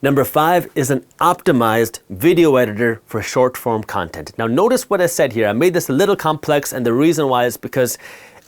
Number 5 is an optimized video editor for short form content. Now notice what I said here. I made this a little complex, and the reason why is because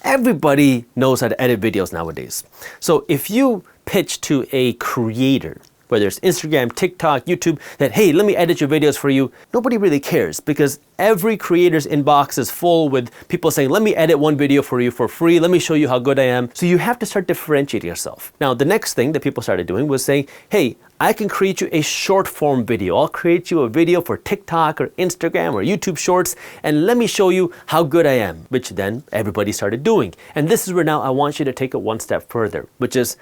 everybody knows how to edit videos nowadays. So if you pitch to a creator, whether it's Instagram, TikTok, YouTube, that, hey, let me edit your videos for you, nobody really cares because every creator's inbox is full with people saying, let me edit one video for you for free. Let me show you how good I am. So you have to start differentiating yourself. Now, the next thing that people started doing was saying, hey, I can create you a short form video. I'll create you a video for TikTok or Instagram or YouTube Shorts, and let me show you how good I am, which then everybody started doing. And this is where now I want you to take it one step further, which is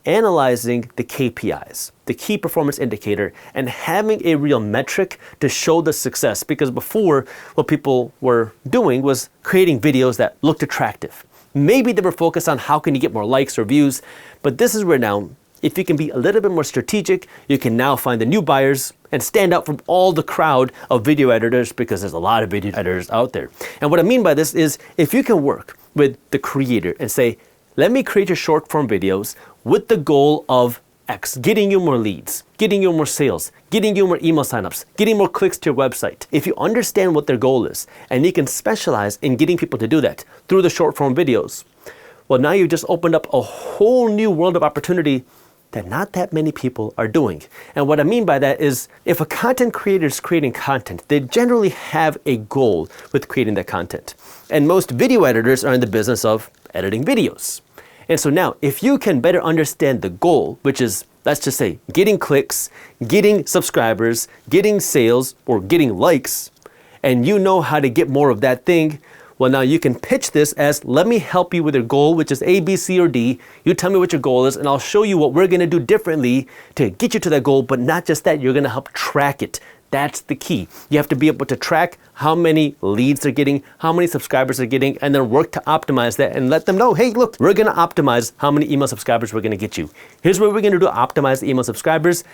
analyzing the KPIs, the key performance indicator, and having a real metric to show the success. Because before, what people were doing was creating videos that looked attractive. Maybe they were focused on how can you get more likes or views, but this is where now, if you can be a little bit more strategic, you can now find the new buyers and stand out from all the crowd of video editors, because there's a lot of video editors out there. And what I mean by this is, if you can work with the creator and say, let me create your short form videos with the goal of X, getting you more leads, getting you more sales, getting you more email signups, getting more clicks to your website. If you understand what their goal is, and you can specialize in getting people to do that through the short form videos, well, now you've just opened up a whole new world of opportunity that not that many people are doing. And what I mean by that is, if a content creator is creating content, they generally have a goal with creating that content. And most video editors are in the business of editing videos. And so now, if you can better understand the goal, which is, let's just say, getting clicks, getting subscribers, getting sales, or getting likes, and you know how to get more of that thing, well, now you can pitch this as, let me help you with your goal, which is A, B, C, or D. You tell me what your goal is, and I'll show you what we're gonna do differently to get you to that goal. But not just that, you're gonna help track it. That's the key. You have to be able to track how many leads they're getting, how many subscribers they're getting, and then work to optimize that and let them know, hey, look, we're gonna optimize how many email subscribers we're gonna get you. Here's what we're gonna do to optimize the email subscribers,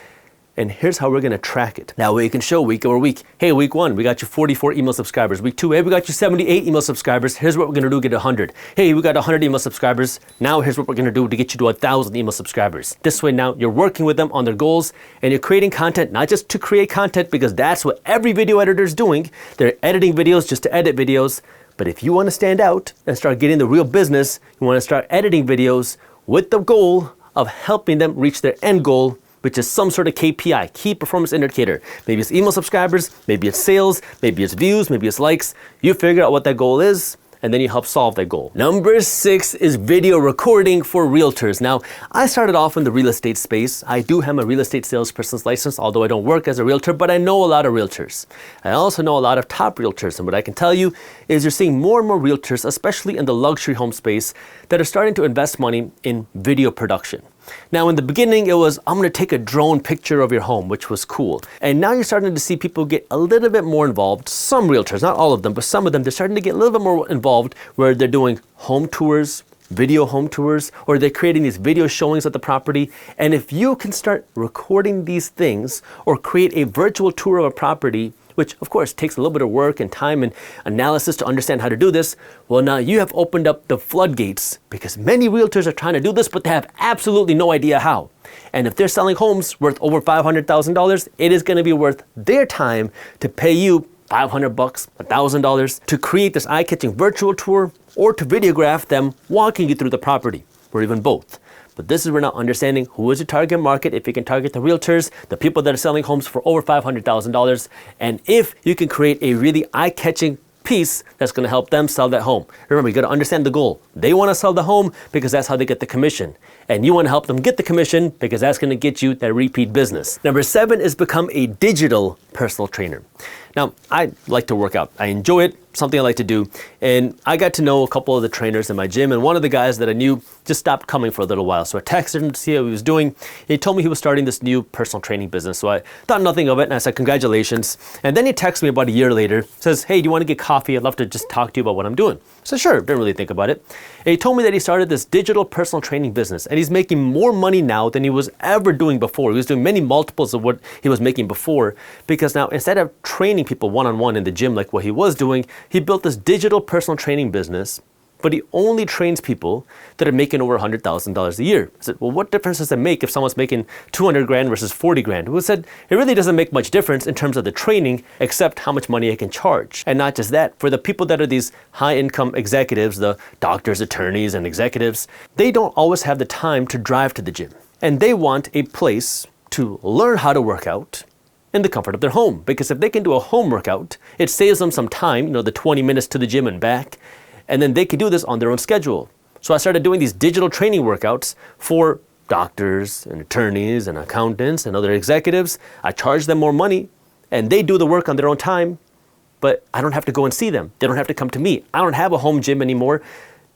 and here's how we're gonna track it. Now we can show week over week. Hey, week 1, we got you 44 email subscribers. Week 2, hey, we got you 78 email subscribers. Here's what we're gonna do to get 100. Hey, we got 100 email subscribers. Now here's what we're gonna do to get you to 1,000 email subscribers. This way now you're working with them on their goals, and you're creating content, not just to create content, because that's what every video editor is doing. They're editing videos just to edit videos. But if you wanna stand out and start getting the real business, you wanna start editing videos with the goal of helping them reach their end goal, which is some sort of KPI, key performance indicator. Maybe it's email subscribers, maybe it's sales, maybe it's views, maybe it's likes. You figure out what that goal is, and then you help solve that goal. Number 6 is video recording for realtors. Now, I started off in the real estate space. I do have a real estate salesperson's license, although I don't work as a realtor, but I know a lot of realtors. I also know a lot of top realtors, and what I can tell you is you're seeing more and more realtors, especially in the luxury home space, that are starting to invest money in video production. Now, in the beginning, it was, I'm gonna take a drone picture of your home, which was cool. And now you're starting to see people get a little bit more involved. Some realtors, not all of them, but some of them, they're starting to get a little bit more involved, where they're doing home tours, video home tours, or they're creating these video showings of the property. And if you can start recording these things or create a virtual tour of a property, which of course takes a little bit of work and time and analysis to understand how to do this, well, now you have opened up the floodgates, because many realtors are trying to do this, but they have absolutely no idea how. And if they're selling homes worth over $500,000, it is gonna be worth their time to pay you $500, $1,000 to create this eye-catching virtual tour, or to videograph them walking you through the property, or even both. But this is where now understanding who is your target market, if you can target the realtors, the people that are selling homes for over $500,000, and if you can create a really eye-catching piece that's gonna help them sell that home. Remember, you gotta understand the goal. They wanna sell the home because that's how they get the commission. And you wanna help them get the commission because that's gonna get you that repeat business. Number 7 is become a digital personal trainer. Now, I like to work out. I enjoy it, something I like to do. And I got to know a couple of the trainers in my gym, and one of the guys that I knew just stopped coming for a little while. So I texted him to see how he was doing. And he told me he was starting this new personal training business. So I thought nothing of it, and I said, congratulations. And then he texted me about a year later, says, hey, do you want to get coffee? I'd love to just talk to you about what I'm doing. I said, sure, didn't really think about it. And he told me that he started this digital personal training business, and he's making more money now than he was ever doing before. He was doing many multiples of what he was making before, because now instead of training people one-on-one in the gym like what he was doing, he built this digital personal training business but he only trains people that are making over $100,000 a year. I said, well, what difference does it make if someone's making 200 grand versus 40 grand? Well, he said, it really doesn't make much difference in terms of the training, except how much money I can charge. And not just that, for the people that are these high income executives, the doctors, attorneys, and executives, they don't always have the time to drive to the gym. And they want a place to learn how to work out in the comfort of their home. Because if they can do a home workout, it saves them some time, the 20 minutes to the gym and back, and then they can do this on their own schedule. So I started doing these digital training workouts for doctors and attorneys and accountants and other executives. I charge them more money and they do the work on their own time, but I don't have to go and see them. They don't have to come to me. I don't have a home gym anymore.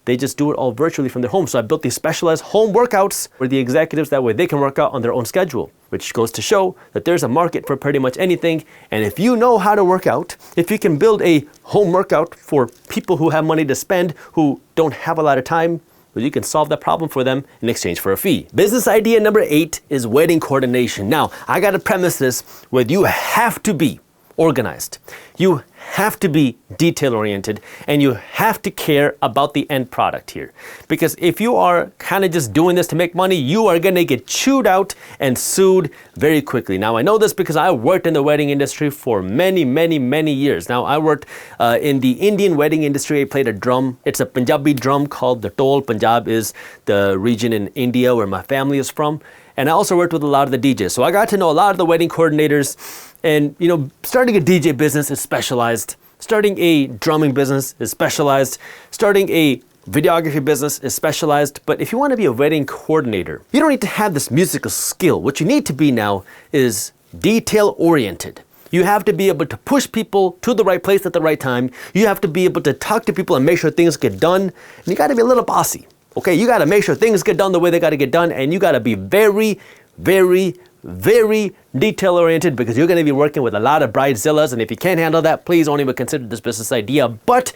They just do it all virtually from their home. So I built these specialized home workouts for the executives. That way they can work out on their own schedule, which goes to show that there's a market for pretty much anything. And if you know how to work out, if you can build a home workout for people who have money to spend, who don't have a lot of time, well, you can solve that problem for them in exchange for a fee. Business idea number 8 is wedding coordination. Now, I got to premise this with you have to be organized. You have to be detail oriented, and you have to care about the end product here. Because if you are kind of just doing this to make money, you are going to get chewed out and sued very quickly. Now, I know this because I worked in the wedding industry for many, many, many years. Now, I worked in the Indian wedding industry. I played a drum. It's a Punjabi drum called the Tol. Punjab is the region in India where my family is from. And I also worked with a lot of the DJs. So I got to know a lot of the wedding coordinators. And, starting a DJ business is specialized. Starting a drumming business is specialized. Starting a videography business is specialized. But if you want to be a wedding coordinator, you don't need to have this musical skill. What you need to be now is detail oriented. You have to be able to push people to the right place at the right time. You have to be able to talk to people and make sure things get done. And you got to be a little bossy. Okay, you got to make sure things get done the way they got to get done, and you got to be very, very, very detail-oriented, because you're going to be working with a lot of bridezillas, and if you can't handle that, please don't even consider this business idea. But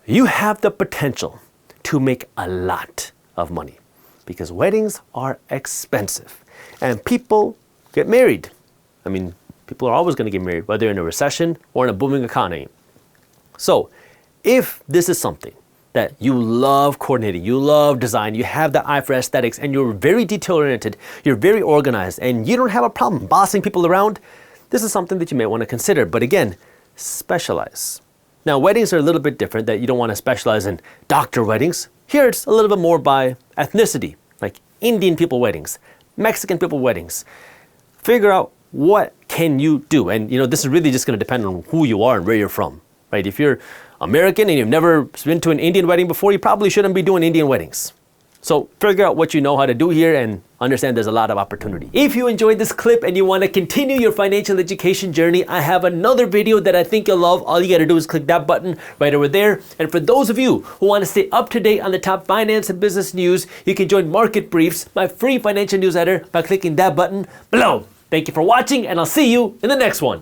you have the potential to make a lot of money, because weddings are expensive, and people get married. I mean, people are always going to get married, whether in a recession or in a booming economy. So if this is something that you love coordinating, you love design, you have the eye for aesthetics, and you're very detail-oriented, you're very organized, and you don't have a problem bossing people around, this is something that you may want to consider. But again, specialize. Now, weddings are a little bit different, that you don't want to specialize in doctor weddings. Here, it's a little bit more by ethnicity, like Indian people weddings, Mexican people weddings. Figure out what can you do. And, this is really just going to depend on who you are and where you're from, right? If you're American and you've never been to an Indian wedding before, you probably shouldn't be doing Indian weddings. So figure out what you know how to do here and understand there's a lot of opportunity. If you enjoyed this clip and you want to continue your financial education journey, I have another video that I think you'll love. All you got to do is click that button right over there. And for those of you who want to stay up to date on the top finance and business news, you can join Market Briefs, my free financial newsletter, by clicking that button below. Thank you for watching, and I'll see you in the next one.